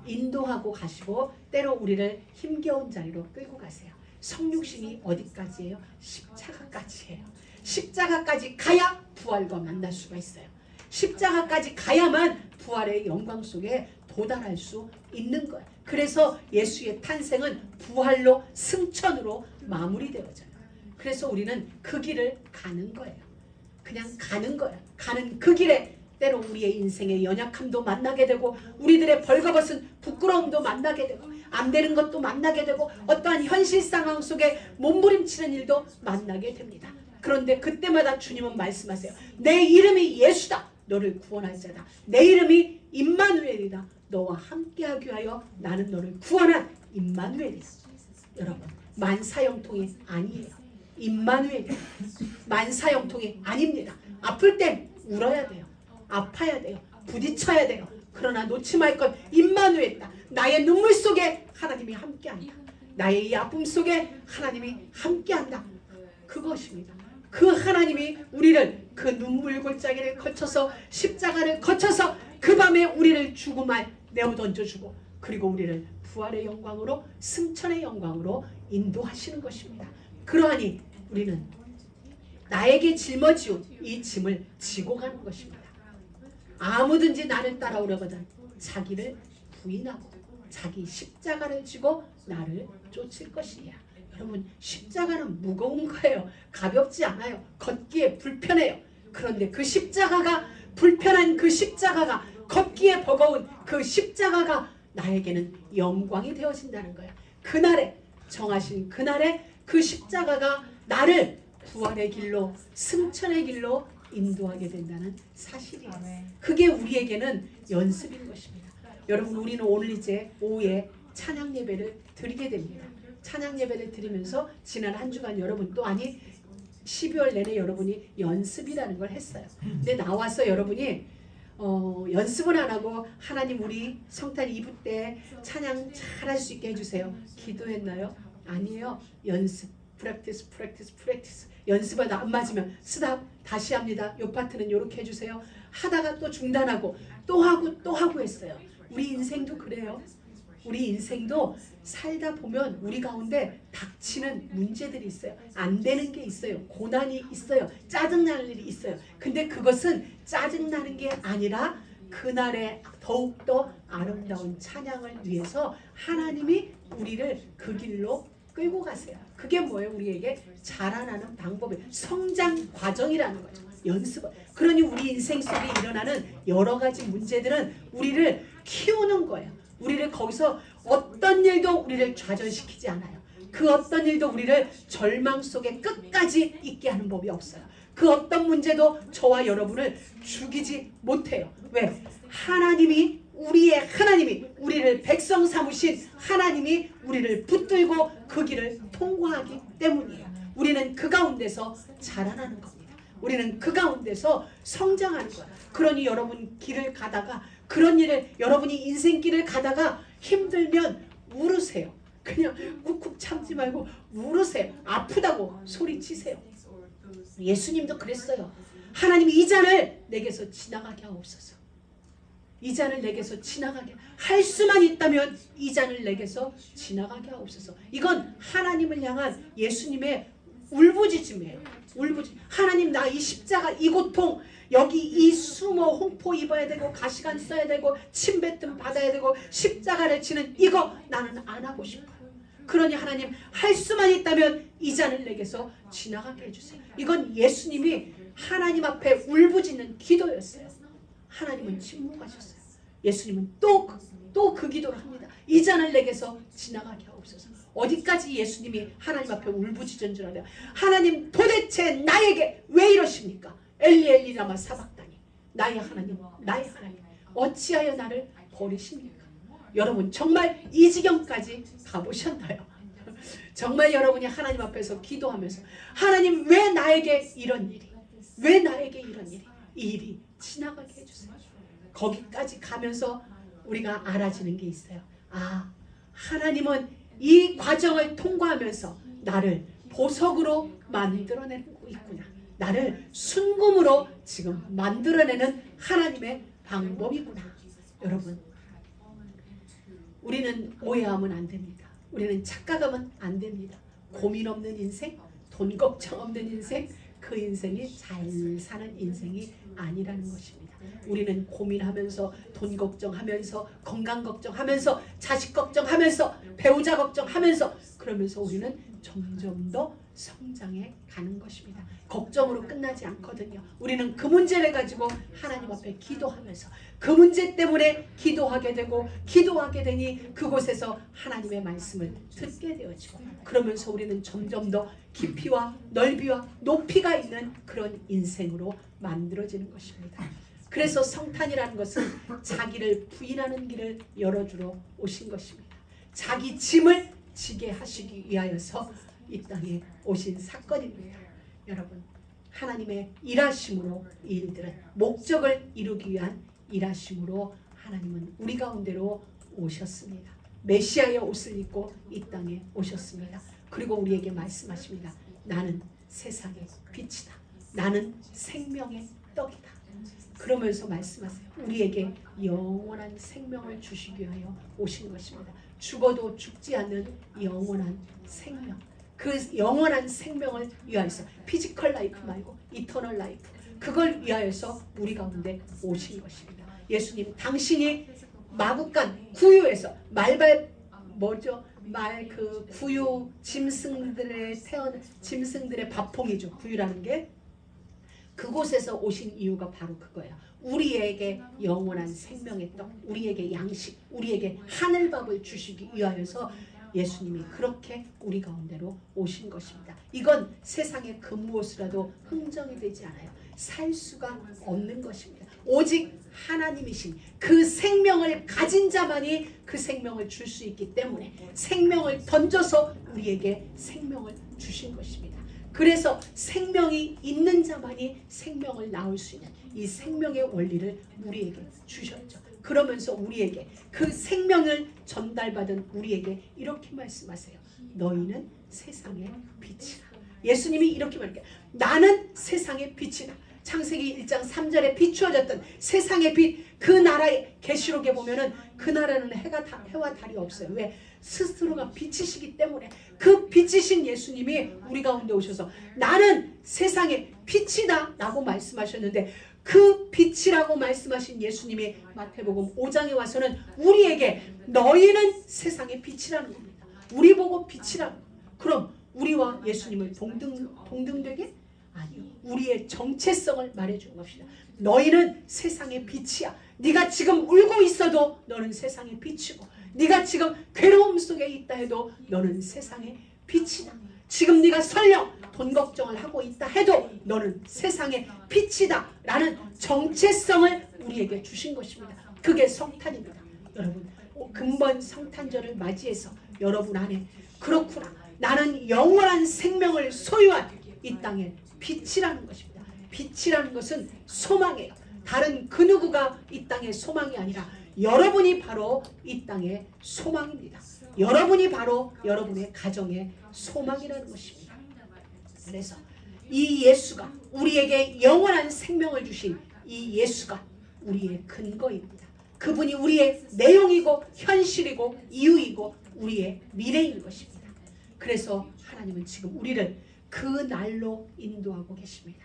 인도하고 가시고 때로 우리를 힘겨운 자리로 끌고 가세요. 성육신이 어디까지예요? 십자가까지예요. 십자가까지 가야 부활과 만날 수가 있어요. 십자가까지 가야만 부활의 영광 속에 도달할 수 있는 거예요. 그래서 예수의 탄생은 부활로, 승천으로 마무리되어져요. 그래서 우리는 그 길을 가는 거예요. 그냥 가는 거예요. 가는 그 길에 때로 우리의 인생의 연약함도 만나게 되고, 우리들의 벌거벗은 부끄러움도 만나게 되고, 안 되는 것도 만나게 되고, 어떠한 현실 상황 속에 몸부림치는 일도 만나게 됩니다. 그런데 그때마다 주님은 말씀하세요. 내 이름이 예수다. 너를 구원할 자다. 내 이름이 임마누엘이다. 너와 함께하기 위하여 나는 너를 구원한 임마누엘이다. 여러분, 만사형통이 아니에요. 임마누엘이 만사형통이 아닙니다. 아플 땐 울어야 돼요. 아파야 돼요. 부딪혀야 돼요. 그러나 놓지 말 건 임마누엘이다. 나의 눈물 속에 하나님이 함께한다. 나의 이 아픔 속에 하나님이 함께한다. 그것입니다. 그 하나님이 우리를 그 눈물 골짜기를 거쳐서 십자가를 거쳐서 그 밤에 우리를 죽음에 내어 던져주고 그리고 우리를 부활의 영광으로 승천의 영광으로 인도하시는 것입니다. 그러하니 우리는 나에게 짊어지운 이 짐을 지고 가는 것입니다. 아무든지 나를 따라오려거든 자기를 부인하고 자기 십자가를 지고 나를 쫓을 것이야. 여러분 십자가는 무거운 거예요. 가볍지 않아요. 걷기에 불편해요. 그런데 그 십자가가 불편한 그 십자가가 걷기에 버거운 그 십자가가 나에게는 영광이 되어진다는 거예요. 그날에 정하신 그날에 그 십자가가 나를 부활의 길로 승천의 길로 인도하게 된다는 사실이에요. 그게 우리에게는 연습인 것입니다. 여러분 우리는 오늘 이제 오후에 찬양 예배를 드리게 됩니다. 찬양 예배를 드리면서 지난 한 주간 여러분 또 아니 12월 내내 여러분이 연습이라는 걸 했어요. 근데 나와서 여러분이 연습을 안 하고 하나님 우리 성탄 2부 때 찬양 잘할 수 있게 해주세요. 기도했나요? 아니에요. 연습. 프랙티스. 연습하다 안 맞으면 스탑 다시 합니다. 요 파트는 요렇게 해주세요. 하다가 또 중단하고 또 하고 했어요. 우리 인생도 그래요. 우리 인생도 살다 보면 우리 가운데 닥치는 문제들이 있어요. 안 되는 게 있어요. 고난이 있어요. 짜증나는 일이 있어요. 근데 그것은 짜증나는 게 아니라 그날에 더욱더 아름다운 찬양을 위해서 하나님이 우리를 그 길로 끌고 가세요. 그게 뭐예요? 우리에게 자라나는 방법이 성장 과정이라는 거죠. 연습. 그러니 우리 인생 속에 일어나는 여러 가지 문제들은 우리를 키우는 거예요. 우리를 거기서 어떤 일도 우리를 좌절시키지 않아요. 그 어떤 일도 우리를 절망 속에 끝까지 있게 하는 법이 없어요. 그 어떤 문제도 저와 여러분을 죽이지 못해요. 왜? 하나님이 우리를 백성 삼으신 하나님이 우리를 붙들고 그 길을 통과하기 때문이에요. 우리는 그 가운데서 자라나는 겁니다. 우리는 그 가운데서 성장하는 거예요. 그러니 여러분 길을 가다가 그런 일을 여러분이 인생길을 가다가 힘들면 울으세요. 그냥 꾹꾹 참지 말고 울으세요. 아프다고 소리치세요. 예수님도 그랬어요. 하나님 이 잔을 내게서 지나가게 하옵소서. 이 잔을 내게서 지나가게 할 수만 있다면 이 잔을 내게서 지나가게 하옵소서. 이건 하나님을 향한 예수님의 울부짖음이에요. 하나님 나 이 십자가 이 고통 여기 이 수모 홍포 입어야 되고 가시관 써야 되고 침뱉음 받아야 되고 십자가를 치는 이거 나는 안 하고 싶어요. 그러니 하나님 할 수만 있다면 이 잔을 내게서 지나가게 해주세요. 이건 예수님이 하나님 앞에 울부짖는 기도였어요. 하나님은 침묵하셨어요. 예수님은 또 그 기도를 합니다. 이 잔을 내게서 지나가게 하옵소서. 어디까지 예수님이 하나님 앞에 울부짖은 줄 알아요? 하나님 도대체 나에게 왜 이러십니까? 엘리 엘리 라마 사박다니. 나의 하나님 어찌하여 나를 버리십니까? 여러분 정말 이 지경까지 가보셨나요? 정말 여러분이 하나님 앞에서 기도하면서 하나님 왜 나에게 이런 일이 이 일이 지나가게 해주세요. 거기까지 가면서 우리가 알아지는 게 있어요. 아, 하나님은 이 과정을 통과하면서 나를 보석으로 만들어내고 있구나. 나를 순금으로 지금 만들어내는 하나님의 방법이구나. 여러분, 우리는 오해하면 안 됩니다. 우리는 착각하면 안 됩니다. 고민 없는 인생, 돈 걱정 없는 인생, 그 인생이 잘 사는 인생이 아니라는 것입니다. 우리는 고민하면서 돈 걱정하면서 건강 걱정하면서 자식 걱정하면서 배우자 걱정하면서 그러면서 우리는 점점 더 성장해 가는 것입니다. 걱정으로 끝나지 않거든요. 우리는 그 문제를 가지고 하나님 앞에 기도하면서 그 문제 때문에 기도하게 되니 그곳에서 하나님의 말씀을 듣게 되어지고 그러면서 우리는 점점 더 깊이와 넓이와 높이가 있는 그런 인생으로 만들어지는 것입니다. 그래서 성탄이라는 것은 자기를 부인하는 길을 열어주러 오신 것입니다. 자기 짐을 지게 하시기 위하여서 이 땅에 오신 사건입니다. 여러분, 하나님의 일하심으로 이 일들은 목적을 이루기 위한 일하심으로 하나님은 우리 가운데로 오셨습니다. 메시아의 옷을 입고 이 땅에 오셨습니다. 그리고 우리에게 말씀하십니다. 나는 세상의 빛이다. 나는 생명의 떡이다. 그러면서 말씀하세요. 우리에게 영원한 생명을 주시기 위하여 오신 것입니다. 죽어도 죽지 않는 영원한 생명. 그 영원한 생명을 위하여서 피지컬 라이프 말고 이터널 라이프. 그걸 위하여서 우리 가운데 오신 것입니다. 예수님, 당신이 마국간 구유에서 그 구유 짐승들의 짐승들의 밥통이죠. 구유라는 게 그곳에서 오신 이유가 바로 그거예요. 우리에게 영원한 생명의 떡, 우리에게 양식, 우리에게 하늘밥을 주시기 위하여서 예수님이 그렇게 우리 가운데로 오신 것입니다. 이건 세상의 그 무엇이라도 흥정이 되지 않아요. 살 수가 없는 것입니다. 오직 하나님이신 그 생명을 가진 자만이 그 생명을 줄 수 있기 때문에 생명을 던져서 우리에게 생명을 주신 것입니다. 그래서 생명이 있는 자만이 생명을 낳을 수 있는 이 생명의 원리를 우리에게 주셨죠. 그러면서 우리에게 그 생명을 전달받은 우리에게 이렇게 말씀하세요. 너희는 세상의 빛이라. 예수님이 이렇게 말해요. 나는 세상의 빛이다. 창세기 1장 3절에 비추어졌던 세상의 빛, 그 나라의 계시록에 보면은 그 나라는 해와 달이 없어요. 왜? 스스로가 빛이시기 때문에. 그 빛이신 예수님이 우리 가운데 오셔서 나는 세상의 빛이다 라고 말씀하셨는데, 그 빛이라고 말씀하신 예수님이 마태복음 5장에 와서는 우리에게 너희는 세상의 빛이라는 겁니다. 우리 보고 빛이라는 겁니다. 그럼 우리와 예수님을 동등되게? 아니요. 우리의 정체성을 말해주는 것입니다. 너희는 세상의 빛이야. 네가 지금 울고 있어도 너는 세상의 빛이고, 네가 지금 괴로움 속에 있다 해도 너는 세상의 빛이다. 지금 네가 설령 돈 걱정을 하고 있다 해도 너는 세상의 빛이다 라는 정체성을 우리에게 주신 것입니다. 그게 성탄입니다. 여러분, 금번 성탄절을 맞이해서 여러분 안에 그렇구나, 나는 영원한 생명을 소유한 이 땅의 빛이라는 것입니다. 빛이라는 것은 소망이에요. 다른 그 누구가 이 땅의 소망이 아니라 여러분이 바로 이 땅의 소망입니다. 여러분이 바로 여러분의 가정의 소망이라는 것입니다. 그래서 이 예수가, 우리에게 영원한 생명을 주신 이 예수가 우리의 근거입니다. 그분이 우리의 내용이고 현실이고 이유이고 우리의 미래인 것입니다. 그래서 하나님은 지금 우리를 그 날로 인도하고 계십니다.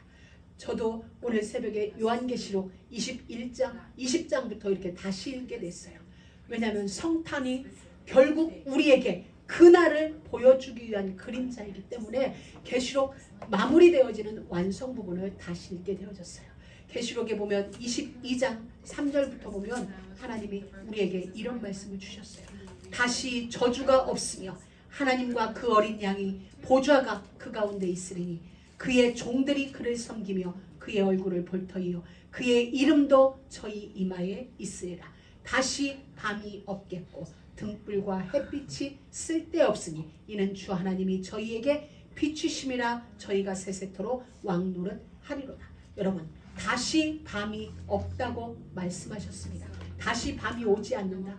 저도 오늘 새벽에 요한계시록 20장부터 이렇게 다시 읽게 됐어요. 왜냐하면 성탄이 결국 우리에게 그날을 보여주기 위한 그림자이기 때문에 계시록 마무리되어지는 완성 부분을 다시 읽게 되어졌어요. 계시록에 보면 22장 3절부터 보면 하나님이 우리에게 이런 말씀을 주셨어요. 다시 저주가 없으며 하나님과 그 어린 양이 보좌가 그 가운데 있으리니 그의 종들이 그를 섬기며 그의 얼굴을 볼 터이요 그의 이름도 저희 이마에 있으리라. 다시 밤이 없겠고 등불과 햇빛이 쓸데없으니 이는 주 하나님이 저희에게 비추심이라. 저희가 세세토록 왕노릇 하리로다. 여러분, 다시 밤이 없다고 말씀하셨습니다. 다시 밤이 오지 않는다.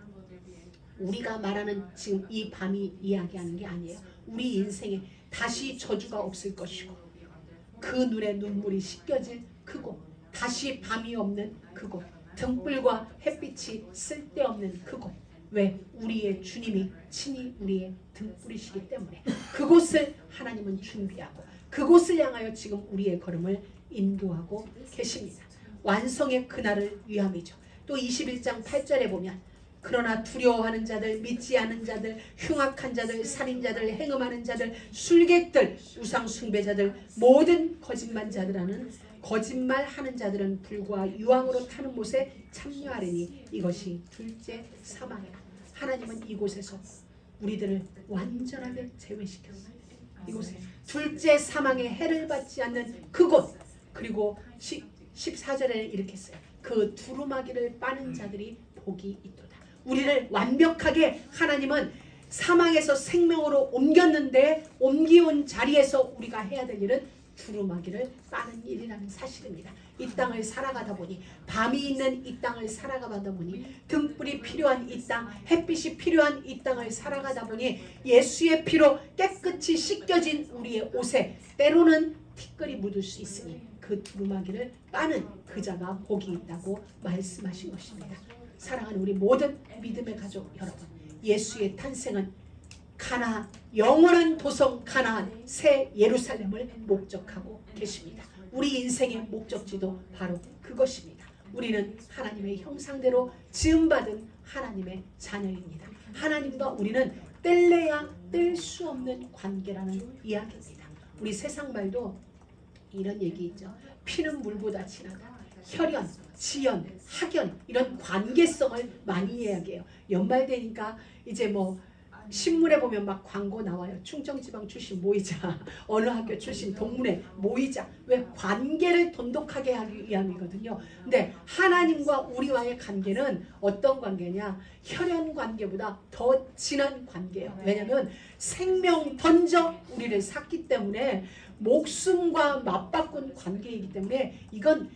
우리가 말하는 지금 이 밤이 이야기하는 게 아니에요. 우리 인생에 다시 저주가 없을 것이고 그 눈에 눈물이 씻겨질 그곳, 다시 밤이 없는 그곳, 등불과 햇빛이 쓸데없는 그곳. 왜? 우리의 주님이 친히 우리의 등불이시기 때문에 그곳을 하나님은 준비하고 그곳을 향하여 지금 우리의 걸음을 인도하고 계십니다. 완성의 그날을 위함이죠. 또 21장 8절에 보면 그러나 두려워하는 자들, 믿지 않는 자들, 흉악한 자들, 살인자들, 행음하는 자들, 술객들, 우상 숭배자들, 모든 거짓말하는 자들은 불과 유황으로 타는 못에 참여하리니 이것이 둘째 사망이라. 하나님은 이곳에서 우리들을 완전하게 제외시켰어요. 이곳에 둘째 사망의 해를 받지 않는 그곳. 그리고 14절에는 이렇게 써요. 그 두루마기를 빠는 자들이 복이 있도다. 우리를 완벽하게 하나님은 사망에서 생명으로 옮겼는데 옮기온 자리에서 우리가 해야 될 일은 두루마기를 빠는 일이라는 사실입니다. 이 땅을 살아가다 보니, 밤이 있는 이 땅을 살아가다 보니, 등불이 필요한 이 땅, 햇빛이 필요한 이 땅을 살아가다 보니 예수의 피로 깨끗이 씻겨진 우리의 옷에 때로는 티끌이 묻을 수 있으니 그 두루마기를 빠는 그 자가 복이 있다고 말씀하신 것입니다. 사랑하는 우리 모든 믿음의 가족 여러분, 예수의 탄생은 가나안, 영원한 도성 가나안, 새 예루살렘을 목적하고 계십니다. 우리 인생의 목적지도 바로 그것입니다. 우리는 하나님의 형상대로 지음받은 하나님의 자녀입니다. 하나님과 우리는 뗄래야 뗄 수 없는 관계라는 이야기입니다. 우리 세상 말도 이런 얘기 있죠. 피는 물보다 진하다. 혈연, 지연, 학연 이런 관계성을 많이 이야기해요. 연말 되니까 이제 뭐 신문에 보면 막 광고 나와요. 충청지방 출신 모이자, 어느 학교 출신 동문회 모이자. 왜? 관계를 돈독하게 하기 위함이거든요. 근데 하나님과 우리와의 관계는 어떤 관계냐? 혈연 관계보다 더 진한 관계예요. 왜냐하면 생명 던져 우리를 샀기 때문에, 목숨과 맞바꾼 관계이기 때문에 이건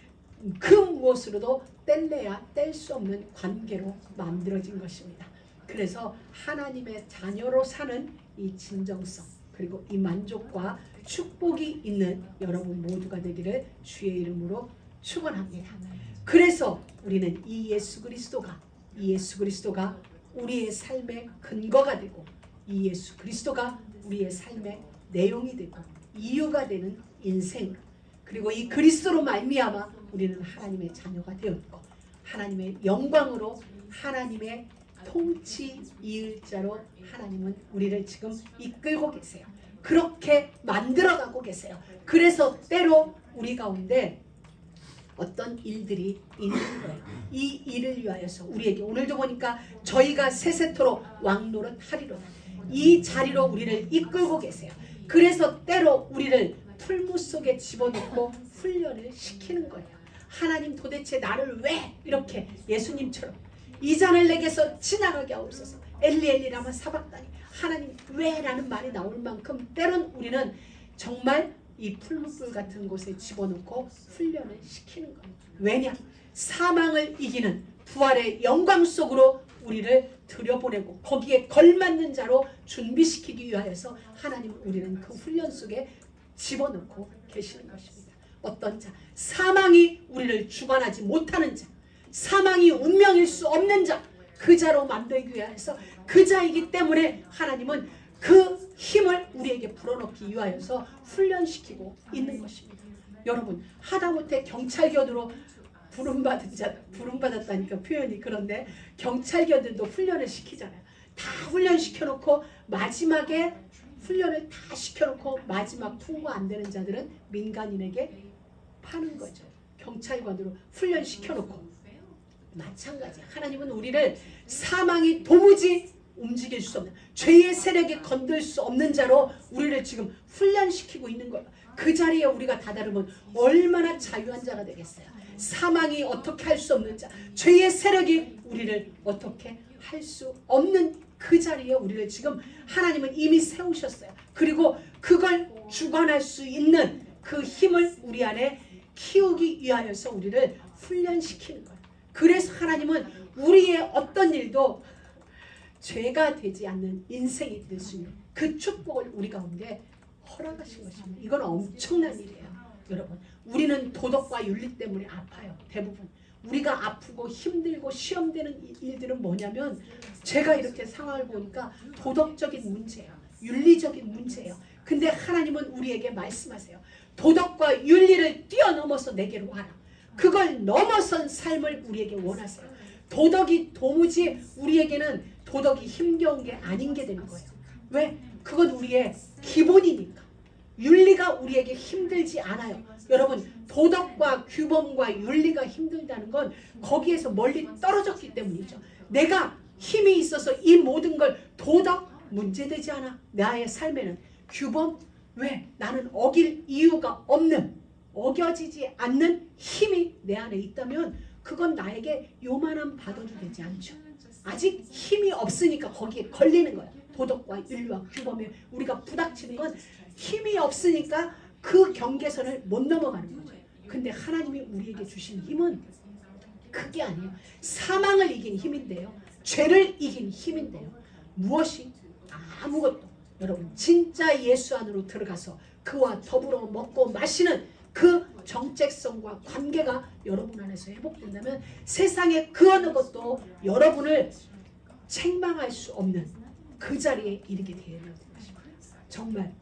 그 무엇으로도 뗄래야 뗄 수 없는 관계로 만들어진 것입니다. 그래서 하나님의 자녀로 사는 이 진정성, 그리고 이 만족과 축복이 있는 여러분 모두가 되기를 주의 이름으로 축원합니다. 그래서 우리는 이 예수 그리스도가 우리의 삶의 근거가 되고, 이 예수 그리스도가 우리의 삶의 내용이 되고 이유가 되는 인생, 그리고 이 그리스도로 말미암아 우리는 하나님의 자녀가 되었고, 하나님의 영광으로 하나님의 통치 이을자로 하나님은 우리를 지금 이끌고 계세요. 그렇게 만들어가고 계세요. 그래서 때로 우리 가운데 어떤 일들이 있는 거예요. 이 일을 위하여서 우리에게 오늘도 보니까 저희가 세세토록 왕노릇 하리로다. 이 자리로 우리를 이끌고 계세요. 그래서 때로 우리를 풀무 속에 집어넣고 훈련을 시키는 거예요. 하나님 도대체 나를 왜 이렇게 예수님처럼 이 잔을 내게서 지나가게 하옵소서. 엘리 엘리 라마 사박다니, 하나님 왜? 라는 말이 나올 만큼 때론 우리는 정말 이 풀무불 같은 곳에 집어넣고 훈련을 시키는 거예요. 왜냐? 사망을 이기는 부활의 영광 속으로 우리를 들여보내고 거기에 걸맞는 자로 준비시키기 위하여서 하나님은 우리는 그 훈련 속에 집어넣고 계시는 것입니다. 어떤 자? 사망이 우리를 주관하지 못하는 자, 사망이 운명일 수 없는 자, 그 자로 만들기 위해서 그 자이기 때문에 하나님은 그 힘을 우리에게 불어넣기 위하여서 훈련시키고 있는 것입니다. 여러분, 하다못해 경찰견으로 부름받았다니까 표현이 그런데, 경찰견들도 훈련을 시키잖아요. 다 훈련시켜놓고 마지막에 훈련을 다 시켜놓고 마지막 통과 안 되는 자들은 민간인에게 파는 거죠. 경찰관으로 훈련시켜놓고. 마찬가지야. 하나님은 우리를 사망이 도무지 움직일 수 없는, 죄의 세력에 건들 수 없는 자로 우리를 지금 훈련시키고 있는 거예요. 그 자리에 우리가 다다르면 얼마나 자유한 자가 되겠어요. 사망이 어떻게 할 수 없는 자, 죄의 세력이 우리를 어떻게 할 수 없는 그 자리에 우리를 지금 하나님은 이미 세우셨어요. 그리고 그걸 주관할 수 있는 그 힘을 우리 안에 키우기 위하여서 우리를 훈련시키는 거예요. 그래서 하나님은 우리의 어떤 일도 죄가 되지 않는 인생이 될 수 있는 그 축복을 우리 가운데 허락하신 것입니다. 이건 엄청난 일이에요. 여러분, 우리는 도덕과 윤리 때문에 아파요. 대부분 우리가 아프고 힘들고 시험되는 일들은 뭐냐면, 제가 이렇게 상황을 보니까 도덕적인 문제예요. 윤리적인 문제예요. 근데 하나님은 우리에게 말씀하세요. 도덕과 윤리를 뛰어넘어서 내게로 와라. 그걸 넘어선 삶을 우리에게 원하세요. 도덕이 도무지 우리에게는 도덕이 힘겨운 게 아닌 게 되는 거예요. 왜? 그건 우리의 기본이니까. 윤리가 우리에게 힘들지 않아요. 여러분, 도덕과 규범과 윤리가 힘들다는 건 거기에서 멀리 떨어졌기 때문이죠. 내가 힘이 있어서 이 모든 걸 도덕 문제되지 않아. 나의 삶에는 규범, 왜? 나는 어길 이유가 없는, 어겨지지 않는 힘이 내 안에 있다면 그건 나에게 요만한 바다도 되지 않죠. 아직 힘이 없으니까 거기에 걸리는 거예요. 도덕과 윤리와 규범에 우리가 부닥치는 건 힘이 없으니까 그 경계선을 못 넘어가는 거죠. 근데 하나님이 우리에게 주신 힘은 그게 아니에요. 사망을 이긴 힘인데요. 죄를 이긴 힘인데요. 무엇이? 아무것도. 여러분 진짜 예수 안으로 들어가서 그와 더불어 먹고 마시는 그 정체성과 관계가 여러분 안에서 회복된다면 세상의 그 어느 것도 여러분을 책망할 수 없는 그 자리에 이르게 되는 것입니다. 정말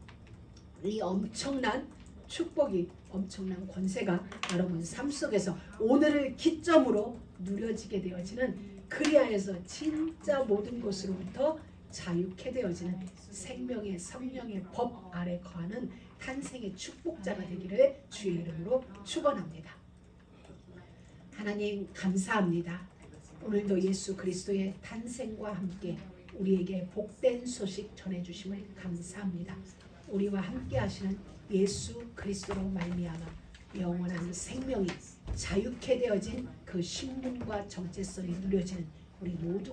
이 엄청난 축복이, 엄청난 권세가 여러분 삶 속에서 오늘을 기점으로 누려지게 되어지는, 그리하여서 진짜 모든 것으로부터 자유케 되어지는 생명의 성령의 법 아래 거하는 탄생의 축복자가 되기를 주의 이름으로 축원합니다. 하나님 감사합니다. 오늘도 예수 그리스도의 탄생과 함께 우리에게 복된 소식 전해주심을 감사합니다. 우리와 함께 하시는 예수 그리스도로 말미암아 영원한 생명이 자유케 되어진 그 신분과 정체성이 누려지는 우리 모두가